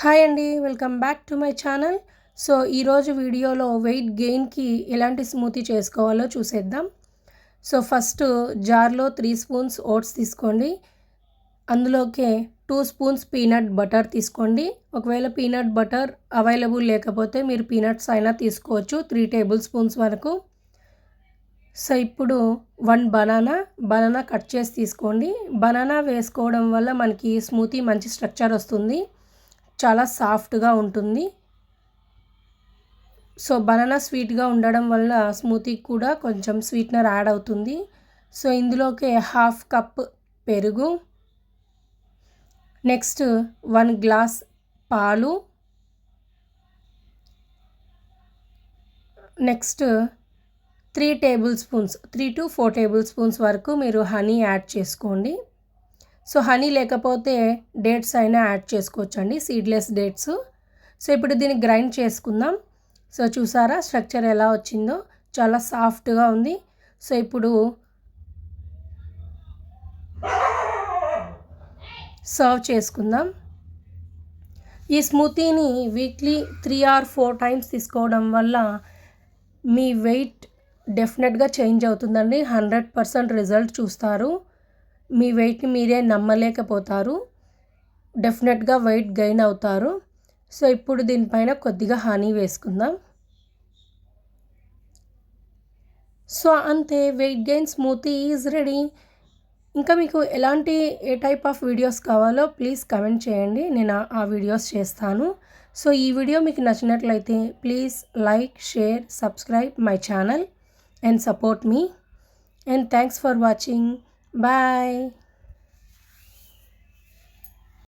Hi అండి, welcome back to my channel. So ఈరోజు వీడియోలో వెయిట్ గెయిన్కి ఎలాంటి స్మూతీ చేసుకోవాలో చూసేద్దాం. సో ఫస్ట్ జార్లో 3 స్పూన్స్ ఓట్స్ తీసుకోండి. అందులోకే 2 స్పూన్స్ పీనట్ బటర్ తీసుకోండి. ఒకవేళ పీనట్ బటర్ అవైలబుల్ లేకపోతే మీరు పీనట్స్ అయినా తీసుకోవచ్చు, 3 టేబుల్ స్పూన్స్ వరకు. సో ఇప్పుడు 1 బనానా కట్ చేసి తీసుకోండి. బనానా వేసుకోవడం వల్ల మనకి స్మూతీ మంచి స్ట్రక్చర్ వస్తుంది, చాలా సాఫ్ట్గా ఉంటుంది. సో బనానా స్వీట్గా ఉండడం వల్ల స్మూతీకి కూడా కొంచెం స్వీట్నర్ యాడ్ అవుతుంది. సో ఇందులోకి 1/2 కప్ పెరుగు, నెక్స్ట్ 1 గ్లాస్ పాలు, నెక్స్ట్ 3 to 4 టేబుల్ స్పూన్స్ వరకు మీరు హనీ యాడ్ చేసుకోండి. సో హనీ లేకపోతే డేట్స్ అయినా యాడ్ చేసుకోవచ్చండి, సీడ్లెస్ డేట్స్. సో ఇప్పుడు దీన్ని గ్రైండ్ చేసుకుందాం. సో చూసారా స్ట్రక్చర్ ఎలా వచ్చిందో, చాలా సాఫ్ట్గా ఉంది. సో ఇప్పుడు సర్వ్ చేసుకుందాం. ఈ స్మూతీని వీక్లీ 3 or 4 టైమ్స్ తీసుకోవడం వల్ల మీ వెయిట్ డెఫినెట్గా చేంజ్ అవుతుందండి. 100% రిజల్ట్ చూస్తారు. మీ వెయిట్ని మీరే నమ్మలేకపోతారు. డెఫినెట్గా వెయిట్ గెయిన్ అవుతారు. సో ఇప్పుడు దీనిపైన కొద్దిగా హనీ వేసుకుందాం. సో అంతే, weight gain smoothie is ready. ఇంకా మీకు ఏ టైప్ ఆఫ్ వీడియోస్ కావాలో ప్లీజ్ కమెంట్ చేయండి, నేను ఆ వీడియోస్ చేస్తాను. సో ఈ వీడియో మీకు నచ్చినట్లయితే please like, share, subscribe my channel and support me. And thanks for watching. Bye.